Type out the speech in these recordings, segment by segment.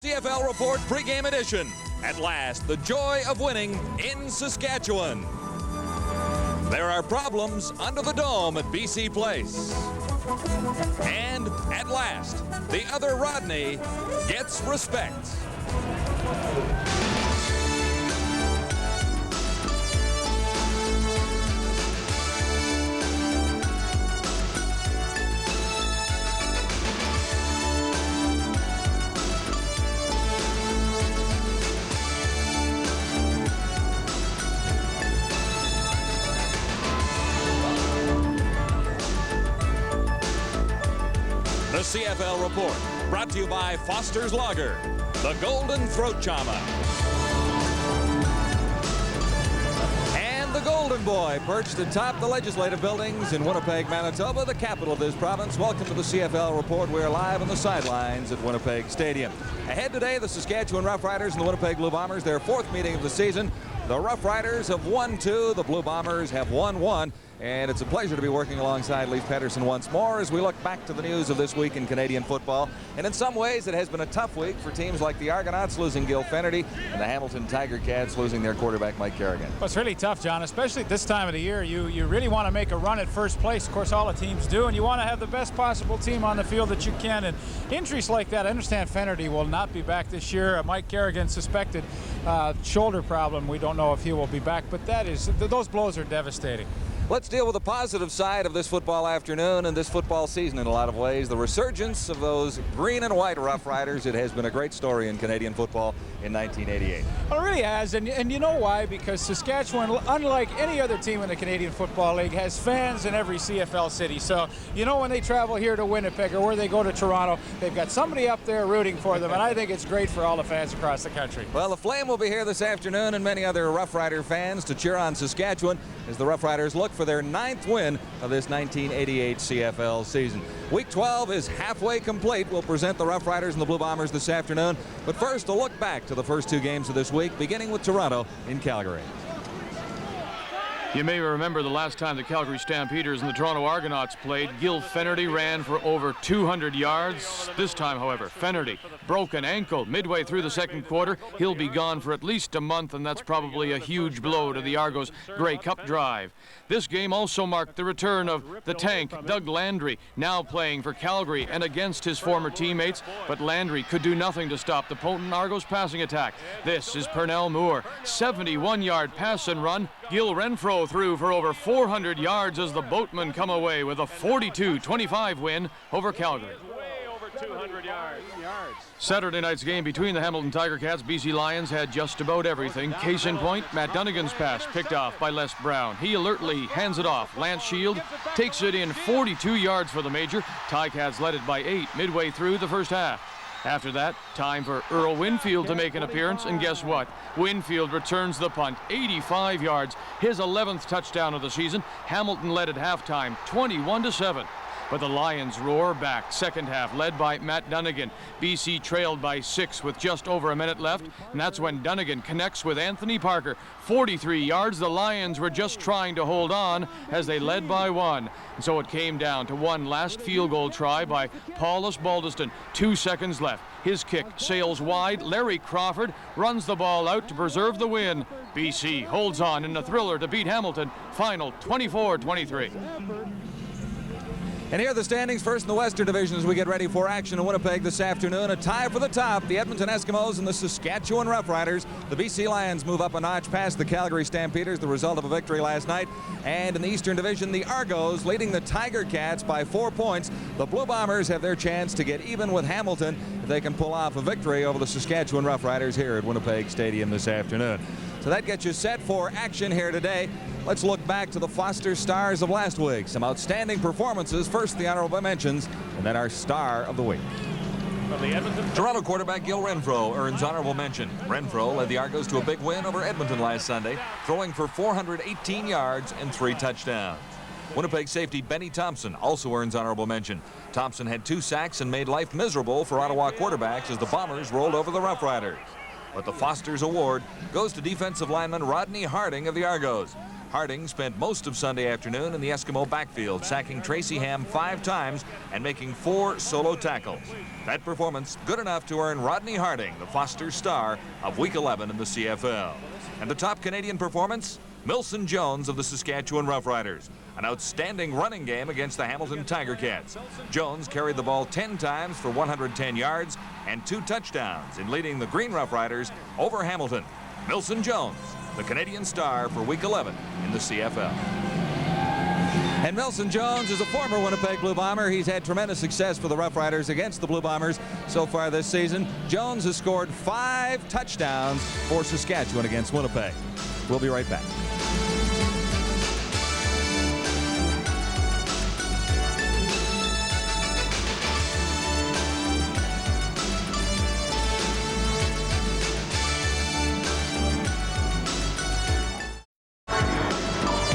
CFL Report pregame edition. At last, the joy of winning in Saskatchewan. There are problems under the dome at BC Place. And at last, the other Rodney gets respect. The CFL Report, brought to you by Foster's Lager, the Golden Throat Chama. And the Golden Boy, perched atop the legislative buildings in Winnipeg, Manitoba, the capital of this province. Welcome to the CFL Report. We're live on the sidelines at Winnipeg Stadium. Ahead today, the Saskatchewan Roughriders and the Winnipeg Blue Bombers, their fourth meeting of the season. The Roughriders have won 2, the Blue Bombers have won 1. And it's a pleasure to be working alongside Leif Pedersen once more as we look back to the news of this week in Canadian football. And in some ways, it has been a tough week for teams like the Argonauts losing Gil Fennerty and the Hamilton Tiger Cats losing their quarterback Mike Kerrigan. Well, it's really tough, John, especially at this time of the year. You really want to make a run at first place. Of course, all the teams do, and you want to have the best possible team on the field that you can. And injuries like that, I understand Fennerty will not be back this year. Mike Kerrigan suspected shoulder problem. We don't know if he will be back, but those blows are devastating. Let's deal with the positive side of this football afternoon and this football season in a lot of ways. The resurgence of those green and white Rough Riders. It has been a great story in Canadian football in 1988. Well, it really has, and you know why? Because Saskatchewan, unlike any other team in the Canadian Football League, has fans in every CFL city. So, you know, when they travel here to Winnipeg or where they go to Toronto, they've got somebody up there rooting for them, and I think it's great for all the fans across the country. Well, the Flame will be here this afternoon and many other Rough Rider fans to cheer on Saskatchewan as the Rough Riders look for their 9th win of this 1988 CFL season. Week 12 is halfway complete. We'll present the Rough Riders and the Blue Bombers this afternoon. But first, a look back to the first 2 games of this week, beginning with Toronto in Calgary. You may remember the last time the Calgary Stampeders and the Toronto Argonauts played, Gil Fennerty ran for over 200 yards. This time, however, Fennerty broke an ankle midway through the second quarter. He'll be gone for at least a month, and that's probably a huge blow to the Argos' Grey Cup drive. This game also marked the return of the tank, Doug Landry, now playing for Calgary and against his former teammates, but Landry could do nothing to stop the potent Argos passing attack. This is Pernell Moore, 71-yard pass and run. Gil Renfro threw for over 400 yards as the Boatmen come away with a 42-25 win over Calgary. Saturday night's game between the Hamilton Tiger Cats, BC Lions had just about everything. Case in point, Matt Dunnigan's pass picked off by Les Brown. He alertly hands it off. Lance Shield takes it in 42 yards for the Major. Ticats led it by 8 midway through the first half. After that, time for Earl Winfield to make an appearance, and guess what? Winfield returns the punt, 85 yards, his 11th touchdown of the season. Hamilton led at halftime, 21-7. But the Lions roar back. Second half led by Matt Dunnigan. BC trailed by 6 with just over a minute left, and that's when Dunnigan connects with Anthony Parker. 43 yards. The Lions were just trying to hold on as they led by 1. And so it came down to one last field goal try by Paulus Baldiston. 2 seconds left. His kick sails wide. Larry Crawford runs the ball out to preserve the win. BC holds on in a thriller to beat Hamilton. Final 24-23. And here are the standings. First in the Western Division as we get ready for action in Winnipeg this afternoon. A tie for the top, the Edmonton Eskimos and the Saskatchewan Roughriders. The BC Lions move up a notch past the Calgary Stampeders, the result of a victory last night. And in the Eastern Division, the Argos leading the Tiger Cats by 4 points. The Blue Bombers have their chance to get even with Hamilton if they can pull off a victory over the Saskatchewan Roughriders here at Winnipeg Stadium this afternoon. So that gets you set for action here today. Let's look back to the Foster Stars of last week. Some outstanding performances. First, the honorable mentions, and then our star of the week. Toronto quarterback Gil Renfro earns honorable mention. Renfro led the Argos to a big win over Edmonton last Sunday, throwing for 418 yards and 3 touchdowns. Winnipeg safety Benny Thompson also earns honorable mention. Thompson had 2 sacks and made life miserable for Ottawa quarterbacks as the Bombers rolled over the Rough Riders. But the Foster's award goes to defensive lineman Rodney Harding of the Argos. Harding spent most of Sunday afternoon in the Eskimo backfield, sacking Tracy Ham 5 times and making 4 solo tackles. That performance good enough to earn Rodney Harding the Foster Star of Week 11 in the CFL. And the top Canadian performance? Milson Jones of the Saskatchewan Roughriders. An outstanding running game against the Hamilton Tiger Cats. Jones carried the ball 10 times for 110 yards and 2 touchdowns in leading the Green Roughriders over Hamilton. Milson Jones, the Canadian star for Week 11 in the CFL. And Milson Jones is a former Winnipeg Blue Bomber. He's had tremendous success for the Roughriders against the Blue Bombers so far this season. Jones has scored 5 touchdowns for Saskatchewan against Winnipeg. We'll be right back.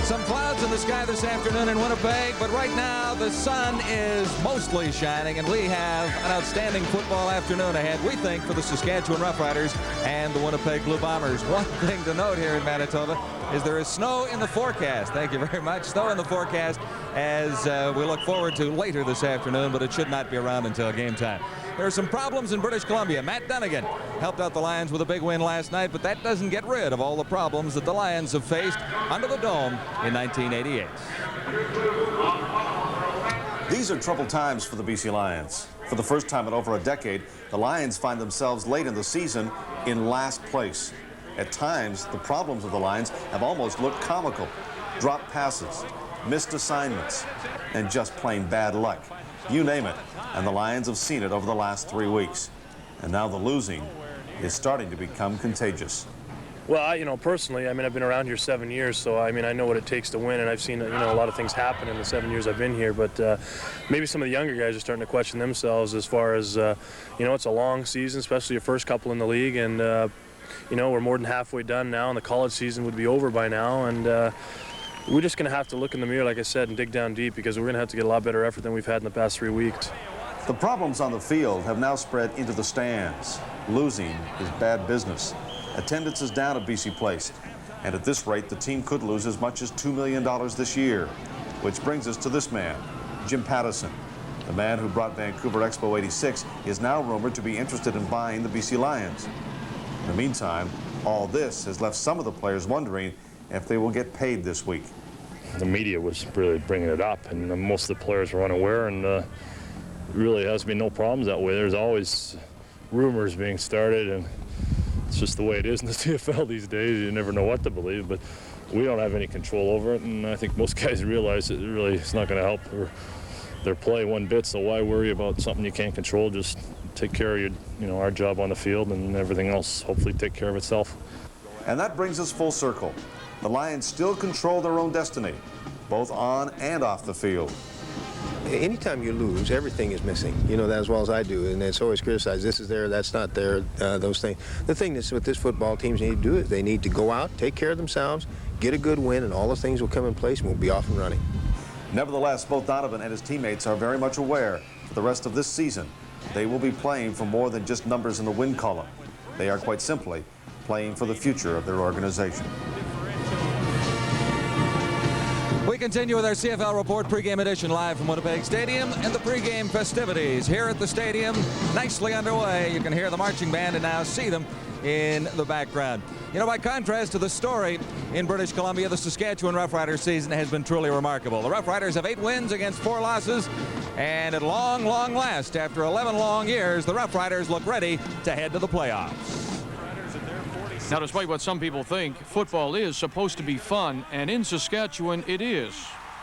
Some clouds in the sky this afternoon in Winnipeg, but right now the sun is mostly shining, and we have an outstanding football afternoon ahead, we think, for the Saskatchewan Roughriders and the Winnipeg Blue Bombers. One thing to note here in Manitoba is there is snow in the forecast. Thank you very much. Snow in the forecast as we look forward to later this afternoon, but it should not be around until game time. There are some problems in British Columbia. Matt Dunnigan helped out the Lions with a big win last night, but that doesn't get rid of all the problems that the Lions have faced under the dome in 1988. These are troubled times for the BC Lions. For the first time in over a decade, the Lions find themselves late in the season in last place. At times, the problems of the Lions have almost looked comical. Dropped passes, missed assignments, and just plain bad luck. You name it, and the Lions have seen it over the last 3 weeks. And now the losing is starting to become contagious. Well, personally, I've been around here 7 years, so I know what it takes to win, and I've seen, a lot of things happen in the 7 years I've been here, but maybe some of the younger guys are starting to question themselves as far as, it's a long season, especially your first couple in the league, and, we're more than halfway done now, and the college season would be over by now, and we're just going to have to look in the mirror, like I said, and dig down deep, because we're going to have to get a lot better effort than we've had in the past 3 weeks. The problems on the field have now spread into the stands. Losing is bad business. Attendance is down at BC Place, and at this rate, the team could lose as much as $2 million this year. Which brings us to this man, Jim Pattison. The man who brought Vancouver Expo 86 is now rumored to be interested in buying the BC Lions. In the meantime, all this has left some of the players wondering if they will get paid this week. The media was really bringing it up, and most of the players were unaware, and really has been no problems that way. There's always rumors being started, and it's just the way it is in the CFL these days. You never know what to believe, but we don't have any control over it, and I think most guys realize it really it's not going to help their play one bit, so why worry about something you can't control? Just take care of our job on the field, and everything else hopefully take care of itself. And that brings us full circle. The Lions still control their own destiny, both on and off the field. Anytime you lose, everything is missing. You know that as well as I do, and it's always criticized. This is there, that's not there, those things. The thing that's what this football teams need to do is they need to go out, take care of themselves, get a good win, and all the things will come in place, and we'll be off and running. Nevertheless, both Donovan and his teammates are very much aware for the rest of this season they will be playing for more than just numbers in the win column. They are quite simply playing for the future of their organization. We continue with our CFL Report pregame edition live from Winnipeg Stadium, and the pregame festivities here at the stadium nicely underway. You can hear the marching band and now see them in the background. By contrast to the story in British Columbia, the Saskatchewan Roughriders season has been truly remarkable. The Roughriders have 8 wins against 4 losses, and at long last, after 11 long years, the Roughriders look ready to head to the playoffs. Now, despite what some people think, football is supposed to be fun, and in Saskatchewan it is.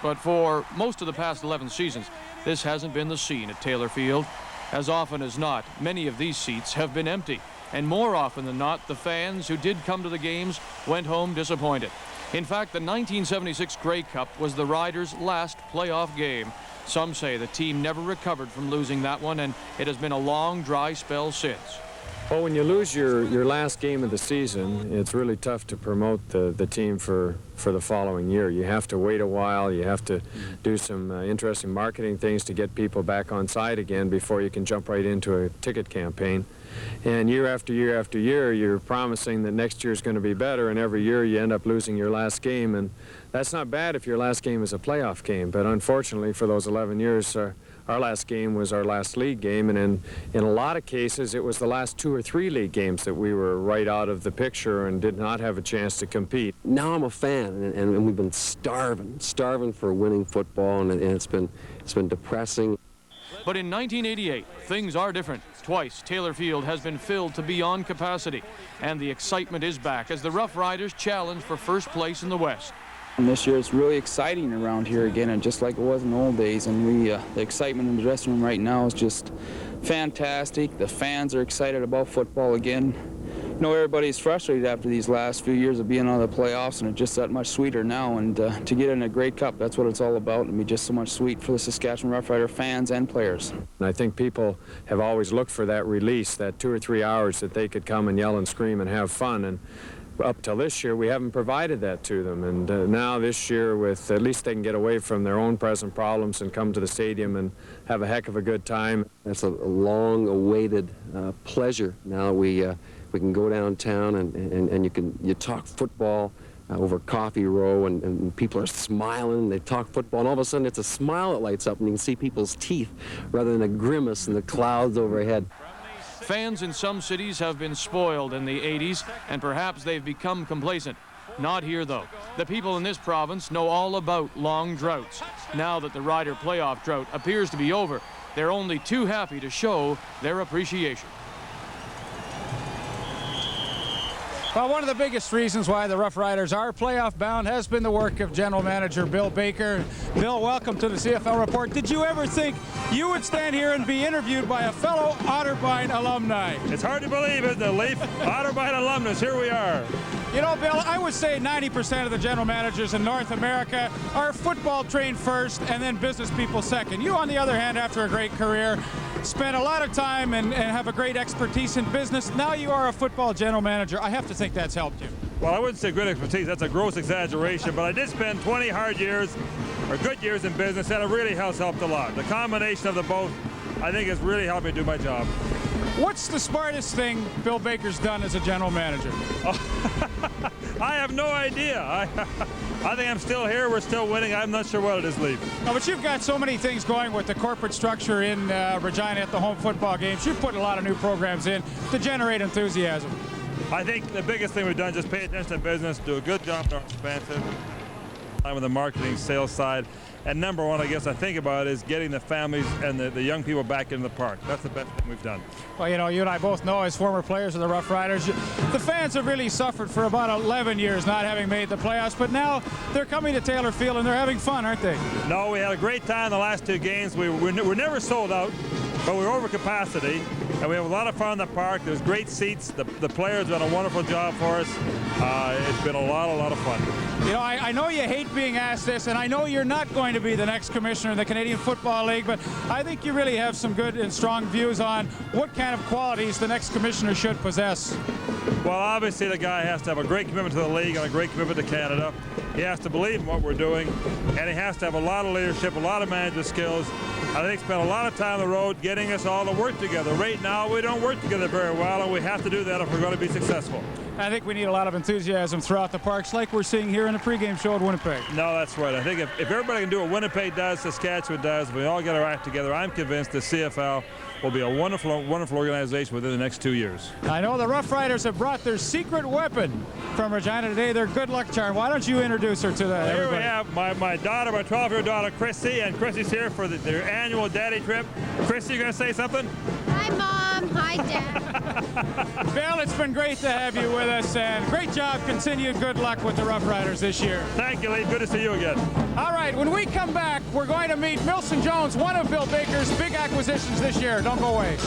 But for most of the past 11 seasons, this hasn't been the scene at Taylor Field. As often as not, many of these seats have been empty. And more often than not, the fans who did come to the games went home disappointed. In fact, the 1976 Grey Cup was the Riders' last playoff game. Some say the team never recovered from losing that one, and it has been a long, dry spell since. Well, when you lose your last game of the season, it's really tough to promote the team for the following year. You have to wait a while. You have to do some interesting marketing things to get people back on side again before you can jump right into a ticket campaign. And year after year after year, you're promising that next year is going to be better, and every year you end up losing your last game. And that's not bad if your last game is a playoff game, but unfortunately for those 11 years, our last game was our last league game, and in a lot of cases it was the last 2 or 3 league games that we were right out of the picture and did not have a chance to compete. Now I'm a fan, and we've been starving for winning football, and it's been depressing. But in 1988, things are different. Twice, Taylor Field has been filled to beyond capacity, and the excitement is back as the Rough Riders challenge for first place in the West. And this year it's really exciting around here again, and just like it was in the old days. And the excitement in the dressing room right now is just fantastic. The fans are excited about football again. You know, everybody's frustrated after these last few years of being out of the playoffs, and it's just that much sweeter now. And to get in a Grey Cup, that's what it's all about. It'll be just so much sweet for the Saskatchewan Rough Rider fans and players. And I think people have always looked for that release, that 2 or 3 hours that they could come and yell and scream and have fun. And up till this year, we haven't provided that to them. And now this year, with at least they can get away from their own present problems and come to the stadium and have a heck of a good time. That's a long-awaited pleasure. Now we can go downtown and you talk football over Coffee Row, and people are smiling. They talk football, and all of a sudden it's a smile that lights up, and you can see people's teeth rather than a grimace in the clouds overhead. Fans in some cities have been spoiled in the 80s, and perhaps they've become complacent. Not here, though. The people in this province know all about long droughts. Now that the Rider playoff drought appears to be over, they're only too happy to show their appreciation. Well, one of the biggest reasons why the Rough Riders are playoff bound has been the work of General Manager Bill Baker. Bill, welcome to the CFL Report. Did you ever think you would stand here and be interviewed by a fellow Otterbein alumni? It's hard to believe, isn't it, Leaf? Otterbein alumnus, here we are. You know, Bill, I would say 90% of the general managers in North America are football trained first and then business people second. You, on the other hand, after a great career, spent a lot of time and have a great expertise in business. Now you are a football general manager. I have to think that's helped you. Well, I wouldn't say great expertise. That's a gross exaggeration. But I did spend 20 hard years, or good years in business, and it really has helped a lot. The combination of the both, I think, has really helped me do my job. What's the smartest thing Bill Baker's done as a general manager? I have no idea. I think I'm still here. We're still winning. I'm not sure what it is, Leaf. No, but you've got so many things going with the corporate structure in Regina at the home football games. You've put a lot of new programs in to generate enthusiasm. I think the biggest thing we've done is just pay attention to business, do a good job on our expansive with the marketing, sales side. And number one, I guess I think about, is getting the families and the young people back into the park. That's the best thing we've done. Well, you know, you and I both know as former players of the Rough Riders, the fans have really suffered for about 11 years not having made the playoffs, but now they're coming to Taylor Field and they're having fun, aren't they? No, we had a great time the last 2 games. We're never sold out, but we're over capacity, and we have a lot of fun in the park. There's great seats. The players have done a wonderful job for us. It's been a lot of fun. You know, I know you hate being asked this, and I know you're not going to be the next commissioner in the Canadian Football League, but I think you really have some good and strong views on what kind of qualities the next commissioner should possess. Well, obviously the guy has to have a great commitment to the league and a great commitment to Canada. He has to believe in what we're doing, and he has to have a lot of leadership, a lot of management skills. I think spend a lot of time on the road getting us all to work together. Right now, we don't work together very well, and we have to do that if we're going to be successful. I think we need a lot of enthusiasm throughout the parks, like we're seeing here in the pregame show at Winnipeg. No, that's right. I think if everybody can do what Winnipeg does, Saskatchewan does, if we all get our act together, I'm convinced the CFL will be a wonderful organization within the next 2 years. I know the Rough Riders have brought their secret weapon from Regina today, their good luck charm. Why don't you introduce her to that? Here we have my daughter, my 12-year-old daughter, Chrissy, and Chrissy's here for their annual daddy trip. Chrissy, you going to say something? Hi, Mom. Hi, Dad. Bill, it's been great to have you with us, and great job. Continued good luck with the Rough Riders this year. Thank you, Lee. Good to see you again. All right, when we come back, we're going to meet Milson Jones, one of Bill Baker's big acquisitions this year. Don't go away.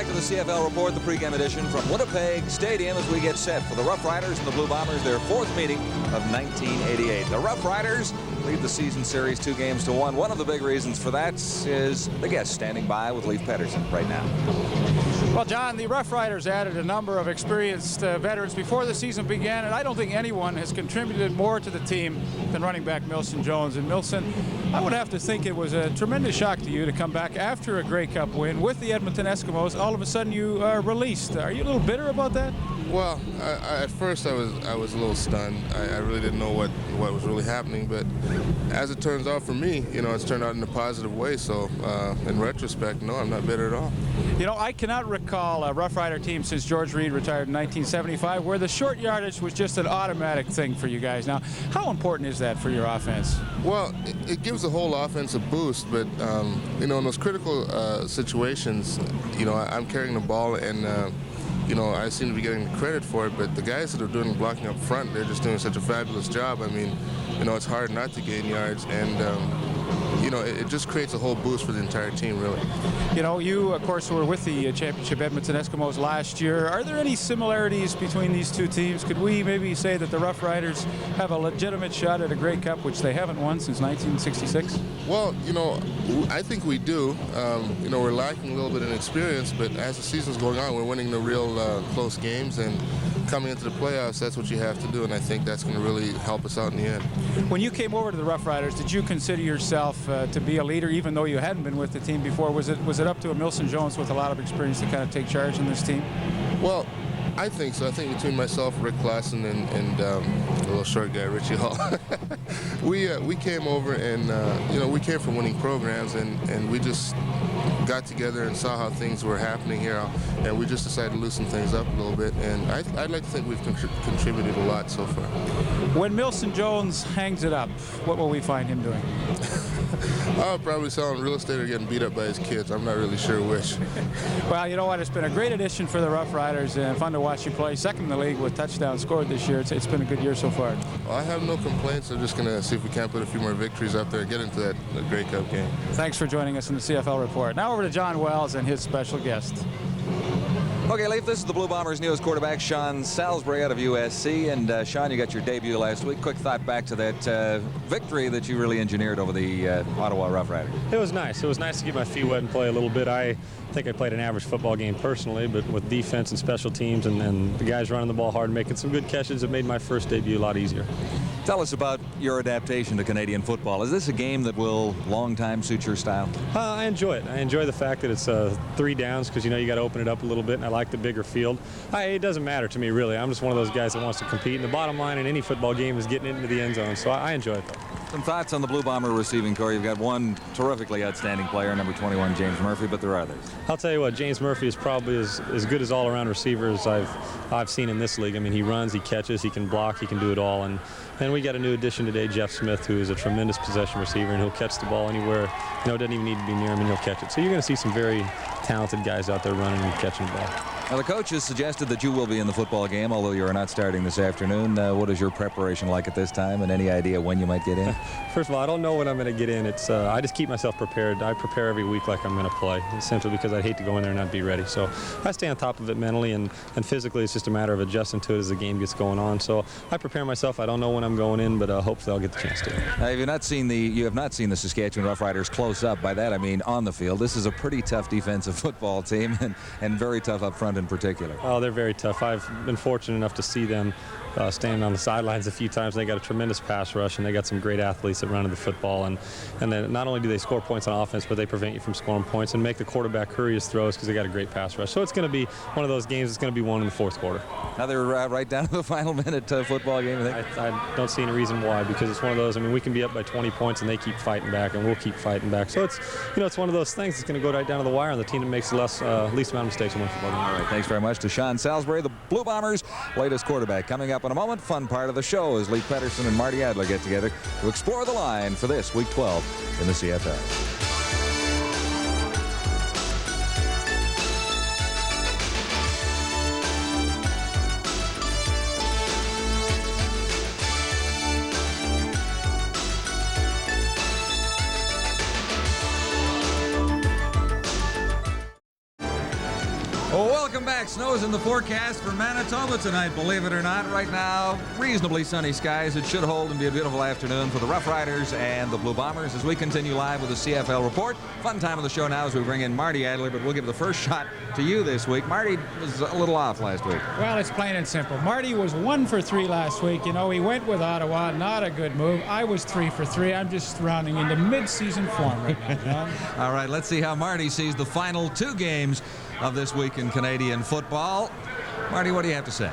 back to the CFL Report, the pregame edition from Winnipeg Stadium as we get set for the Rough Riders and the Blue Bombers, their 4th meeting of 1988. The Rough Riders lead the season series 2-1. One of the big reasons for that is the guest standing by with Leif Pedersen right now. Well, John, the Rough Riders added a number of experienced veterans before the season began, and I don't think anyone has contributed more to the team than running back Milson Jones. And Milson, I would have to think it was a tremendous shock to you to come back after a Grey Cup win with the Edmonton Eskimos. All of a sudden you are released. Are you a little bitter about that? Well, at first I was a little stunned. I really didn't know what was really happening, but as it turns out for me, it's turned out in a positive way. So in retrospect, no, I'm not bitter at all. I cannot recall a Rough Rider team since George Reed retired in 1975 where the short yardage was just an automatic thing for you guys. Now, how important is that for your offense? Well, it gives the whole offense a boost, but in those critical situations, I'm carrying the ball and I seem to be getting the credit for it, but the guys that are doing the blocking up front, they're just doing such a fabulous job. I mean, it's hard not to gain yards, and it just creates a whole boost for the entire team, really. You, of course, were with the championship Edmonton Eskimos last year. Are there any similarities between these two teams? Could we maybe say that the Rough Riders have a legitimate shot at a Grey Cup, which they haven't won since 1966? Well, I think we do. We're lacking a little bit in experience, but as the season's going on, we're winning the real close games, and coming into the playoffs, that's what you have to do, and I think that's going to really help us out in the end. When you came over to the Rough Riders, did you consider yourself to be a leader, even though you hadn't been with the team before? Was it up to a Milson Jones with a lot of experience to kind of take charge in this team? Well, I think so. I think between myself, Rick Klassen, and the little short guy, Richie Hall, we came over and, we came from winning programs, and we just got together and saw how things were happening here, and we just decided to loosen things up a little bit, and I'd like to think we've contributed a lot so far. When Milson Jones hangs it up, what will we find him doing? I'll probably selling real estate or getting beat up by his kids. I'm not really sure which. Well, you know what? It's been a great addition for the Rough Riders, and fun to watch you play. Second in the league with touchdowns scored this year. It's been a good year so far. Well, I have no complaints. I'm just going to see if we can't put a few more victories up there and get into that Grey Cup game. Thanks for joining us in the CFL Report. Now over to John Wells and his special guest. Okay, Leif, this is the Blue Bombers' newest quarterback, Sean Salisbury out of USC. And Sean, you got your debut last week. Quick thought back to that victory that you really engineered over the Ottawa Rough Riders. It was nice. It was nice to get my feet wet and play a little bit. I think I played an average football game personally, but with defense and special teams and the guys running the ball hard and making some good catches, it made my first debut a lot easier. Tell us about your adaptation to Canadian football. Is this a game that will long time suit your style? I enjoy it. I enjoy the fact that it's 3 downs because, you got to open it up a little bit, and I like the bigger field. It doesn't matter to me, really. I'm just one of those guys that wants to compete, and the bottom line in any football game is getting into the end zone, so I enjoy it, though. Some thoughts on the Blue Bomber receiving corps. You've got one terrifically outstanding player, number 21, James Murphy, but there are others. I'll tell you what, James Murphy is probably as good as all-around receiver as I've seen in this league. I mean, he runs, he catches, he can block, he can do it all. And we got a new addition today, Jeff Smith, who is a tremendous possession receiver, and he'll catch the ball anywhere. It doesn't even need to be near him, and he'll catch it. So you're going to see some very talented guys out there running and catching the ball. Now, the coach has suggested that you will be in the football game, although you're not starting this afternoon. What is your preparation like at this time, and any idea when you might get in? First of all, I don't know when I'm going to get in. I just keep myself prepared. I prepare every week like I'm going to play, simply because I'd hate to go in there and not be ready. So I stay on top of it mentally, and physically it's just a matter of adjusting to it as the game gets going on. So I prepare myself. I don't know when I'm going in, but hopefully I'll get the chance to. Now, you have not seen the Saskatchewan Rough Riders close up. By that I mean on the field. This is a pretty tough defensive football team, and very tough up front in particular. Oh, they're very tough. I've been fortunate enough to see them standing on the sidelines a few times. They got a tremendous pass rush, and they got some great athletes that run the football. And then not only do they score points on offense, but they prevent you from scoring points and make the quarterback hurry his throws because they got a great pass rush. So it's going to be one of those games that's going to be won in the fourth quarter. Now they're right down to the final minute football game, I think. I don't see any reason why, because it's one of those. I mean, we can be up by 20 points, and they keep fighting back, and we'll keep fighting back. So it's one of those things that's going to go right down to the wire, and the team that makes the least amount of mistakes will win football game. All right, thanks very much to Sean Salisbury, the Blue Bombers' latest quarterback. Coming up in a moment, fun part of the show as Leif Pedersen and Marty Adler get together to explore the line for this Week 12 in the CFL. Welcome back. Snow's in the forecast for Manitoba tonight, believe it or not. Right now, reasonably sunny skies. It should hold and be a beautiful afternoon for the Rough Riders and the Blue Bombers as we continue live with the CFL Report. Fun time of the show now as we bring in Marty Adler, but we'll give the first shot to you this week. Marty was a little off last week. Well, it's plain and simple. Marty was 1 for 3 last week. You know, he went with Ottawa. Not a good move. I was 3 for 3. I'm just rounding into mid-season form right now, John. All right, let's see how Marty sees the final 2 games of this week in Canadian football. Marty, what do you have to say?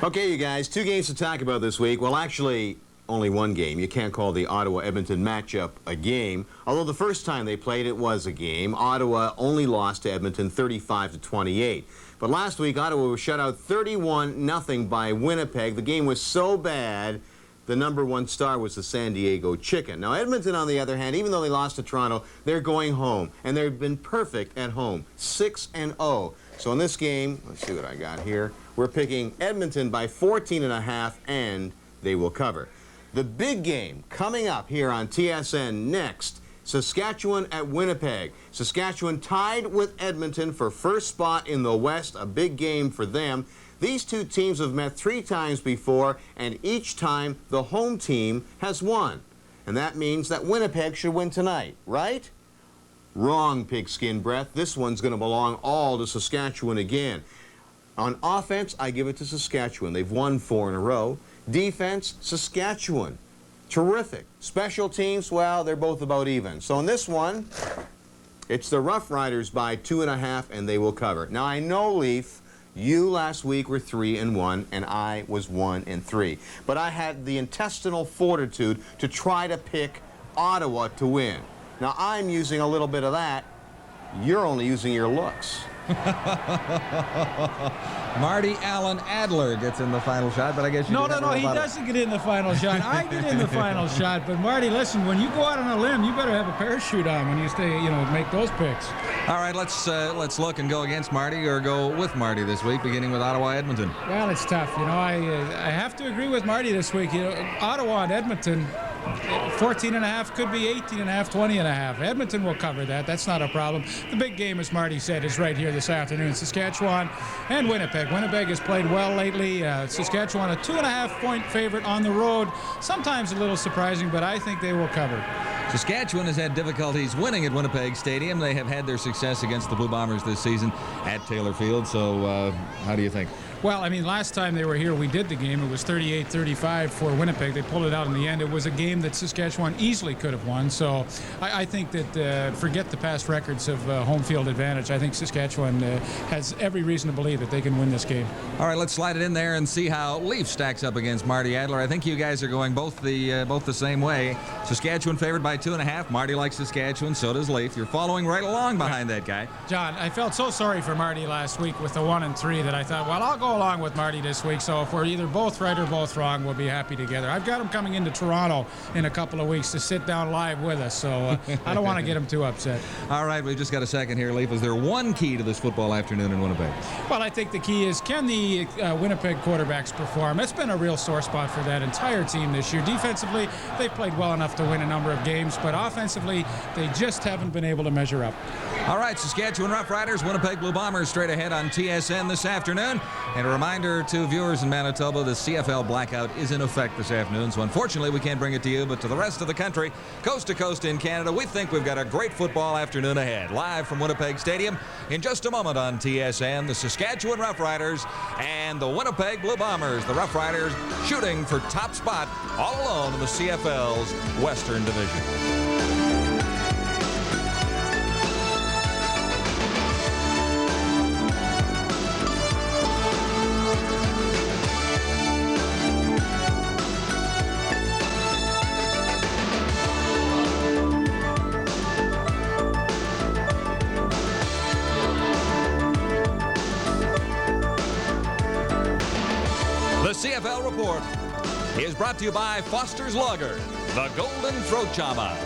Okay, you guys, 2 games to talk about this week. Well, actually, only 1 game. You can't call the Ottawa-Edmonton matchup a game. Although the first time they played, it was a game. Ottawa only lost to Edmonton 35-28. But last week, Ottawa was shut out 31-0 by Winnipeg. The game was so bad, the #1 star was the San Diego Chicken. Now, Edmonton, on the other hand, even though they lost to Toronto, they're going home. And they've been perfect at home, 6-0. So in this game, let's see what I got here. We're picking Edmonton by 14.5, and they will cover. The big game coming up here on TSN next, Saskatchewan at Winnipeg. Saskatchewan tied with Edmonton for first spot in the West, a big game for them. These 2 teams have met 3 times before, and each time the home team has won. And that means that Winnipeg should win tonight, right? Wrong, pigskin breath. This one's going to belong all to Saskatchewan again. On offense, I give it to Saskatchewan. They've won 4 in a row. Defense, Saskatchewan. Terrific. Special teams, well, they're both about even. So in this one, it's the Rough Riders by 2.5, and they will cover. Now, I know, Leaf, you last week were 3-1, and I was 1-3. But I had the intestinal fortitude to try to pick Ottawa to win. Now, I'm using a little bit of that. You're only using your looks. Marty Allen Adler gets in the final shot, but I guess you No, he doesn't get in the final shot. I get in the final shot. But Marty, listen, when you go out on a limb, you better have a parachute on when you stay, make those picks. All right, let's look and go against Marty or go with Marty this week, beginning with Ottawa Edmonton. Well, it's tough. I have to agree with Marty this week. Ottawa and Edmonton, 14.5 could be 18.5, 20.5. Edmonton will cover that. That's not a problem. The big game, as Marty said, is right here this afternoon. Saskatchewan and Winnipeg. Winnipeg has played well lately. Saskatchewan a 2.5-point favorite on the road. Sometimes a little surprising, but I think they will cover. Saskatchewan has had difficulties winning at Winnipeg Stadium. They have had their success against the Blue Bombers this season at Taylor Field. So how do you think? Well, I mean, last time they were here, we did the game. It was 38-35 for Winnipeg. They pulled it out in the end. It was a game that Saskatchewan easily could have won. So I think that, forget the past records of home field advantage. I think Saskatchewan has every reason to believe that they can win this game. All right, let's slide it in there and see how Leaf stacks up against Marty Adler. I think you guys are going both the same way. Saskatchewan favored by 2.5. Marty likes Saskatchewan, so does Leaf. You're following right along behind that guy. John, I felt so sorry for Marty last week with the 1-3 that I thought, well, I'll go along with Marty this week, so if we're either both right or both wrong, we'll be happy together. I've got him coming into Toronto in a couple of weeks to sit down live with us, so I don't want to get him too upset. All right, we've just got a second here, Leaf. Is there one key to this football afternoon in Winnipeg? Well, I think the key is, can the Winnipeg quarterbacks perform? It's been a real sore spot for that entire team this year. Defensively, they've played well enough to win a number of games, but offensively, they just haven't been able to measure up. All right, Saskatchewan Rough Riders, Winnipeg Blue Bombers straight ahead on TSN this afternoon. And a reminder to viewers in Manitoba, the CFL blackout is in effect this afternoon. So unfortunately, we can't bring it to you, but to the rest of the country, coast to coast in Canada, we think we've got a great football afternoon ahead. Live from Winnipeg Stadium in just a moment on TSN, the Saskatchewan Rough Riders and the Winnipeg Blue Bombers. The Rough Riders shooting for top spot all alone in the CFL's Western Division. CFL Report is brought to you by Foster's Lager, the Golden Throat Chama.